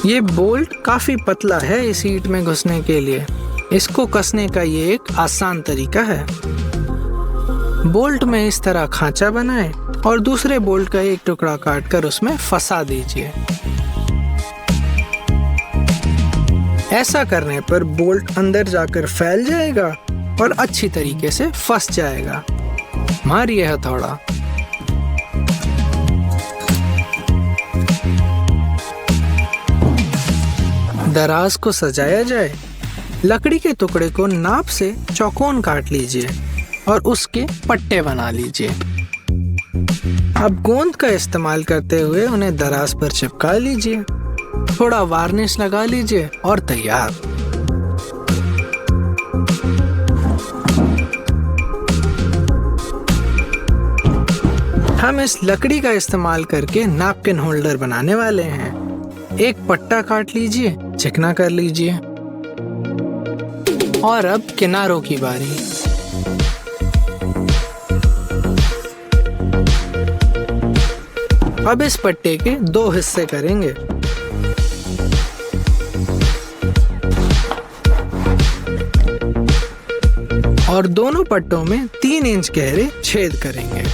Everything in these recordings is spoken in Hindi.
ये बोल्ट काफी पतला है इस ईंट में घुसने के लिए। इसको कसने का ये एक आसान तरीका है। बोल्ट में इस तरह खांचा बनाएं और दूसरे बोल्ट का एक टुकड़ा काटकर उसमें फंसा दीजिए। ऐसा करने पर बोल्ट अंदर जाकर फैल जाएगा और अच्छी तरीके से फंस जाएगा। मारिए हथौड़ा। दराज को सजाया जाए। लकड़ी के टुकड़े को नाप से चौकोन काट लीजिए और उसके पट्टे बना लीजिए। अब गोंद का इस्तेमाल करते हुए उन्हें दराज पर चिपका लीजिए। थोड़ा वार्निश लगा लीजिए और तैयार। हम इस लकड़ी का इस्तेमाल करके नैपकिन होल्डर बनाने वाले हैं। एक पट्टा काट लीजिए, चिकना कर लीजिए। और अब किनारों की बारी। अब इस पट्टे के 2 हिस्से करेंगे। और दोनों पट्टों में 3 इंच गहरे छेद करेंगे।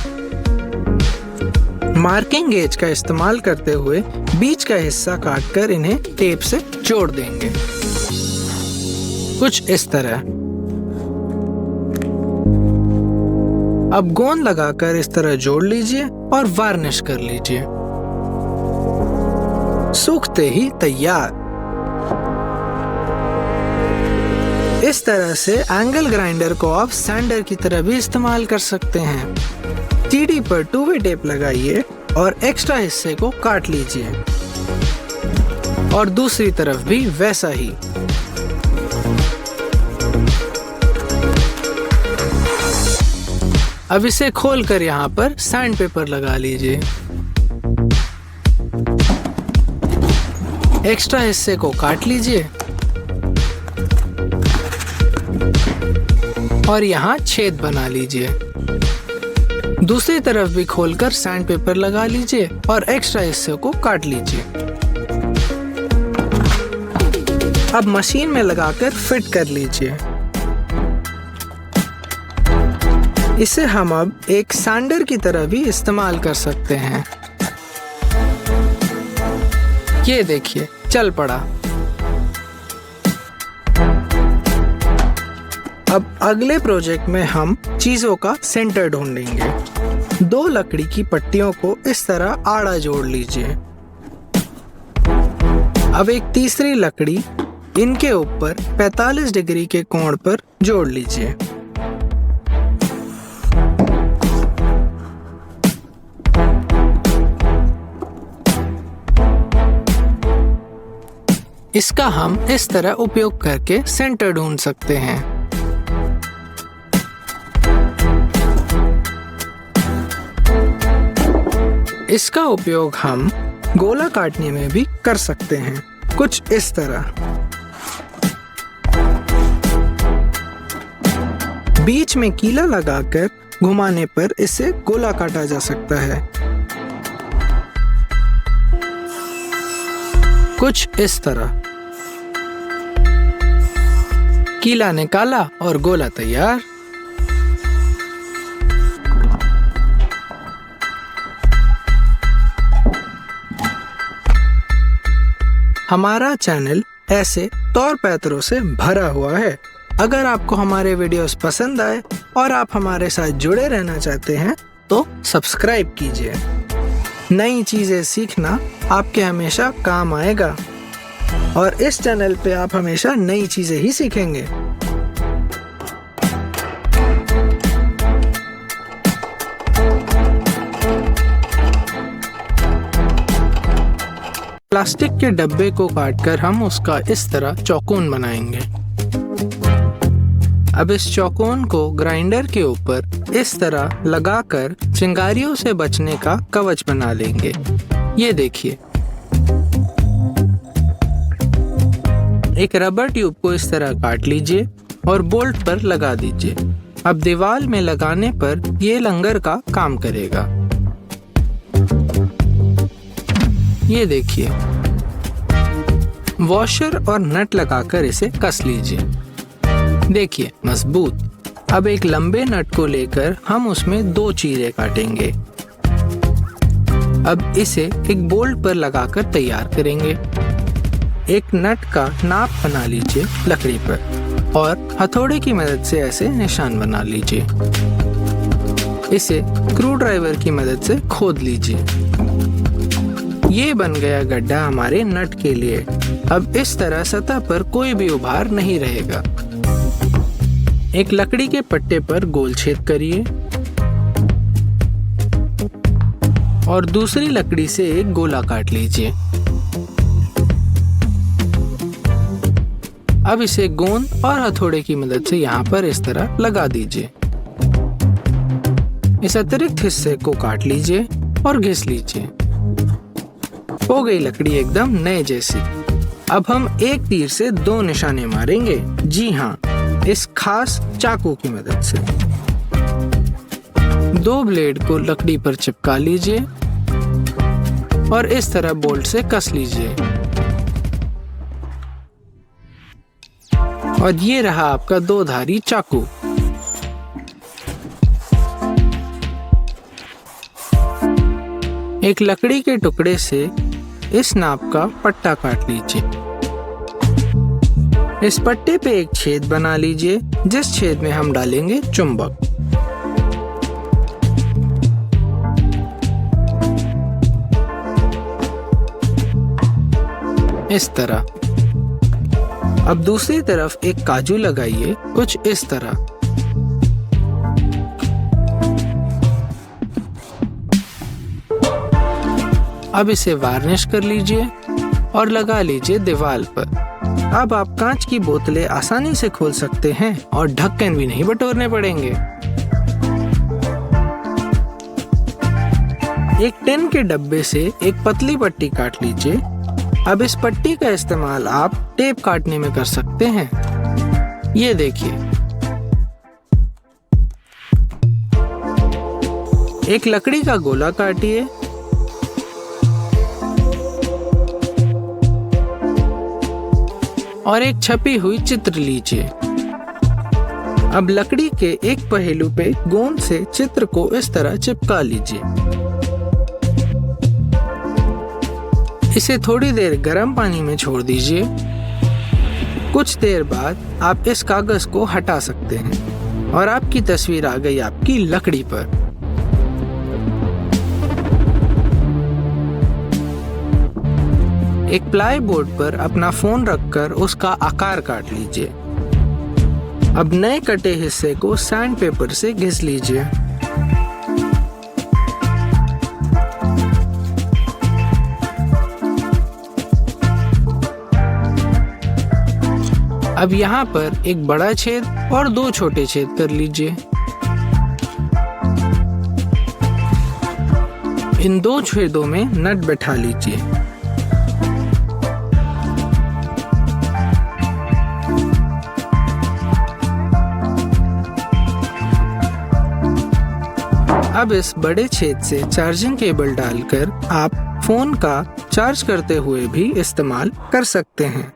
मार्किंग गेज का इस्तेमाल करते हुए बीच का हिस्सा काटकर इन्हें टेप से जोड़ देंगे, कुछ इस तरह। अब गोंद लगाकर इस तरह जोड़ लीजिए और वार्निश कर लीजिए। सूखते ही तैयार। इस तरह से एंगल ग्राइंडर को आप सैंडर की तरह भी इस्तेमाल कर सकते हैं। टीडी पर 2-वे टेप लगाइए और एक्स्ट्रा हिस्से को काट लीजिए और दूसरी तरफ भी वैसा ही। अब इसे खोलकर यहाँ पर सैंड पेपर लगा लीजिए। एक्स्ट्रा हिस्से को काट लीजिए और यहाँ छेद बना लीजिए। दूसरी तरफ भी खोलकर सैंड पेपर लगा लीजिए और एक्स्ट्रा हिस्से को काट लीजिए। अब मशीन में लगाकर फिट कर लीजिए। इसे हम अब एक सैंडर की तरह भी इस्तेमाल कर सकते हैं। ये देखिए, चल पड़ा। अब अगले प्रोजेक्ट में हम चीजों का सेंटर ढूंढेंगे। 2 लकड़ी की पट्टियों को इस तरह आड़ा जोड़ लीजिए। अब एक तीसरी लकड़ी इनके ऊपर 45 डिग्री के कोण पर जोड़ लीजिए। इसका हम इस तरह उपयोग करके सेंटर ढूंढ सकते हैं। इसका उपयोग हम गोला काटने में भी कर सकते हैं, कुछ इस तरह। बीच में कीला लगाकर घुमाने पर इसे गोला काटा जा सकता है, कुछ इस तरह। कीला निकाला और गोला तैयार। हमारा चैनल ऐसे तौर पैतरों से भरा हुआ है। अगर आपको हमारे वीडियोस पसंद आए और आप हमारे साथ जुड़े रहना चाहते हैं तो सब्सक्राइब कीजिए। नई चीजें सीखना आपके हमेशा काम आएगा और इस चैनल पे आप हमेशा नई चीजें ही सीखेंगे। प्लास्टिक के डब्बे को काटकर हम उसका इस तरह चौकोन बनाएंगे। अब इस चौकोन को ग्राइंडर के ऊपर इस तरह लगाकर चिंगारियों से बचने का कवच बना लेंगे। ये देखिए, एक रबर ट्यूब को इस तरह काट लीजिए और बोल्ट पर लगा दीजिए। अब दीवार में लगाने पर ये लंगर का काम करेगा। ये देखिए, वॉशर और नट लगाकर इसे कस लीजिए। देखिए मजबूत। अब एक लंबे नट को लेकर हम उसमें 2 चीरे काटेंगे। अब इसे एक बोल्ट पर लगाकर तैयार करेंगे। एक नट का नाप बना लीजिए लकड़ी पर और हथौड़े की मदद से ऐसे निशान बना लीजिए। इसे स्क्रू ड्राइवर की मदद से खोद लीजिए। ये बन गया गड्ढा हमारे नट के लिए। अब इस तरह सतह पर कोई भी उभार नहीं रहेगा। एक लकड़ी के पट्टे पर गोल छेद करिए और दूसरी लकड़ी से एक गोला काट लीजिए। अब इसे गोंद और हथौड़े की मदद से यहाँ पर इस तरह लगा दीजिए। इस अतिरिक्त हिस्से को काट लीजिए और घिस लीजिए। हो गई लकड़ी एकदम नए जैसी। अब हम एक तीर से 2 निशाने मारेंगे। जी हाँ, इस खास चाकू की मदद से। 2 ब्लेड को लकड़ी पर चिपका लीजिए और इस तरह बोल्ट से कस लीजिए। और ये रहा आपका 2 धारी चाकू। एक लकड़ी के टुकड़े से इस नाप का पट्टा काट लीजिए। इस पट्टे पे एक छेद बना लीजिए जिस छेद में हम डालेंगे चुंबक। इस तरह। अब दूसरी तरफ एक काजू लगाइए कुछ इस तरह। अब इसे वार्निश कर लीजिए और लगा लीजिए दीवार पर। अब आप कांच की बोतलें आसानी से खोल सकते हैं और ढक्कन भी नहीं बटोरने पड़ेंगे। एक टिन के डब्बे से एक पतली पट्टी काट लीजिए। अब इस पट्टी का इस्तेमाल आप टेप काटने में कर सकते हैं। ये देखिए। एक लकड़ी का गोला काटिए और एक छपी हुई चित्र लीजिए। अब लकड़ी के एक पहलू पे गोंद से चित्र को इस तरह चिपका लीजिए। इसे थोड़ी देर गर्म पानी में छोड़ दीजिए। कुछ देर बाद आप इस कागज को हटा सकते हैं और आपकी तस्वीर आ गई आपकी लकड़ी पर। एक प्लाई बोर्ड पर अपना फोन रखकर उसका आकार काट लीजिए। अब नए कटे हिस्से को सैंड पेपर से घिस लीजिए। अब यहाँ पर एक बड़ा छेद और 2 छोटे छेद कर लीजिए। इन 2 छेदों में नट बैठा लीजिए। अब इस बड़े छेद से चार्जिंग केबल डालकर आप फोन का चार्ज करते हुए भी इस्तेमाल कर सकते हैं।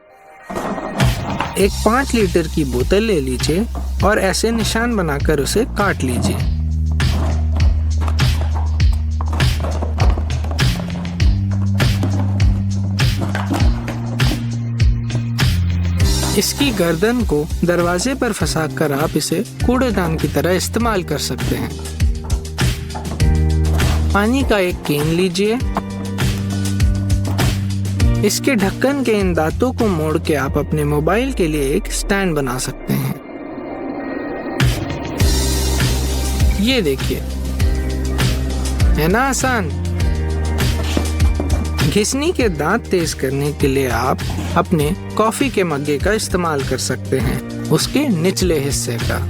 एक 5 लीटर की बोतल ले लीजिए और ऐसे निशान बनाकर उसे काट लीजिए। इसकी गर्दन को दरवाजे पर फंसाकर आप इसे कूड़ेदान की तरह इस्तेमाल कर सकते हैं। पानी का एक केन लीजिए। इसके ढक्कन के इन दांतों को मोड़ के आप अपने मोबाइल के लिए एक स्टैंड बना सकते हैं। ये देखिए, है ना आसान। घिसनी के दांत तेज करने के लिए आप अपने कॉफी के मग्गे का इस्तेमाल कर सकते हैं, उसके निचले हिस्से का।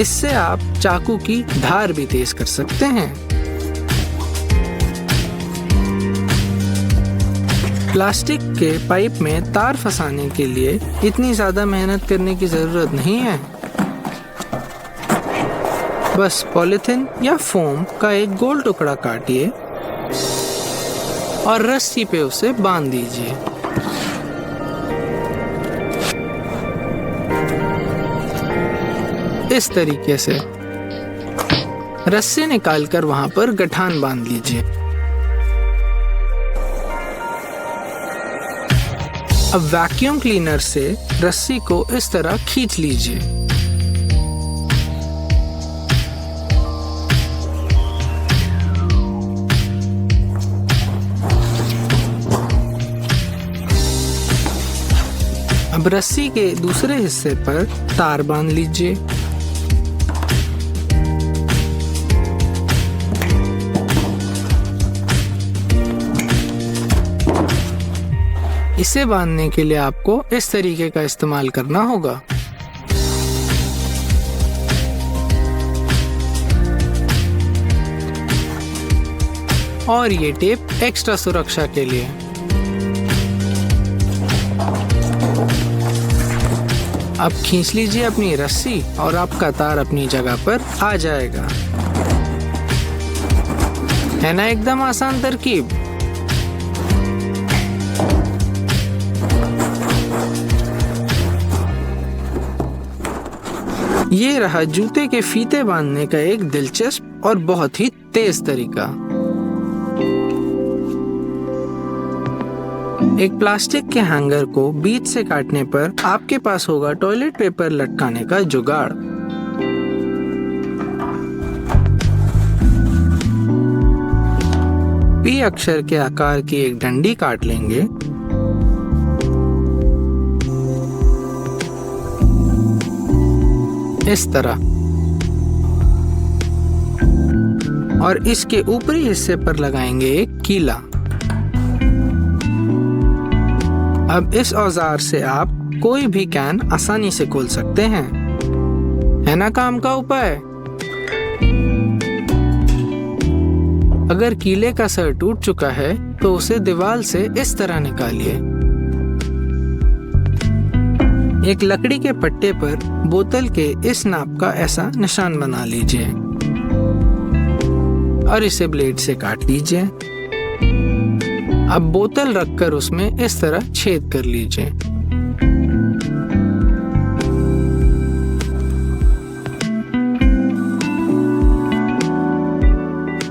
इससे आप चाकू की धार भी तेज कर सकते हैं। प्लास्टिक के पाइप में तार फंसाने के लिए इतनी ज्यादा मेहनत करने की जरूरत नहीं है। बस पॉलीथिन या फोम का एक गोल टुकड़ा काटिए और रस्सी पे उसे बांध दीजिए। इस तरीके से रस्सी निकालकर वहां पर गठान बांध लीजिए। अब वैक्यूम क्लीनर से रस्सी को इस तरह खींच लीजिए। अब रस्सी के दूसरे हिस्से पर तार बांध लीजिए। इसे बांधने के लिए आपको इस तरीके का इस्तेमाल करना होगा। और ये टेप एक्स्ट्रा सुरक्षा के लिए। अब खींच लीजिए अपनी रस्सी और आपका तार अपनी जगह पर आ जाएगा। है ना एकदम आसान तरकीब। ये रहा जूते के फीते बांधने का एक दिलचस्प और बहुत ही तेज तरीका। एक प्लास्टिक के हैंगर को बीच से काटने पर आपके पास होगा टॉयलेट पेपर लटकाने का जुगाड़। पी अक्षर के आकार की एक डंडी काट लेंगे। इस तरह, और इसके ऊपरी हिस्से पर लगाएंगे एक कीला। अब इस औजार से आप कोई भी कैन आसानी से खोल सकते हैं। है ना काम का उपाय। अगर कीले का सर टूट चुका है तो उसे दीवार से इस तरह निकालिए। एक लकड़ी के पट्टे पर बोतल के इस नाप का ऐसा निशान बना लीजिए और इसे ब्लेड से काट लीजिए। अब बोतल रखकर उसमें इस तरह छेद कर लीजिए।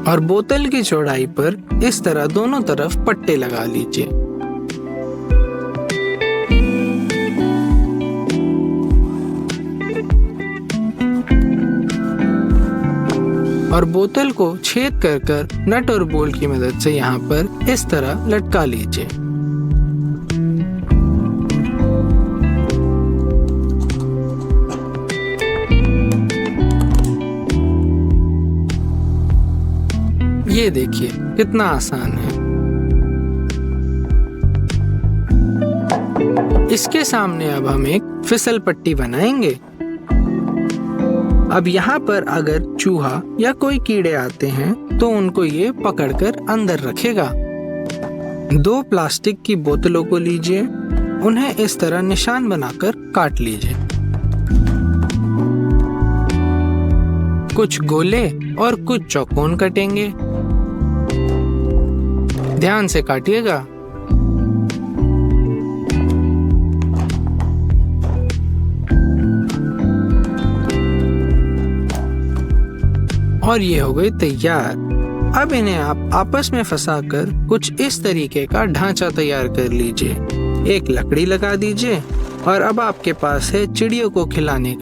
और बोतल की चौड़ाई पर इस तरह दोनों तरफ पट्टे लगा लीजिए। और बोतल को छेद कर नट और बोल्ट की मदद से यहाँ पर इस तरह लटका लीजिए। ये देखिए कितना आसान है। इसके सामने अब हम एक फिसल पट्टी बनाएंगे। अब यहाँ पर अगर चूहा या कोई कीड़े आते हैं तो उनको ये पकड़कर अंदर रखेगा। 2 प्लास्टिक की बोतलों को लीजिए, उन्हें इस तरह निशान बनाकर काट लीजिए। कुछ गोले और कुछ चौकोन कटेंगे। ध्यान से काटिएगा। और ये हो गए तैयार। अब इन्हें आप आपस में फंसाकर कुछ इस तरीके का ढांचा तैयार कर लीजिए। एक लकड़ी लगा दीजिए और अब आपके पास है चिड़ियों को खिलाने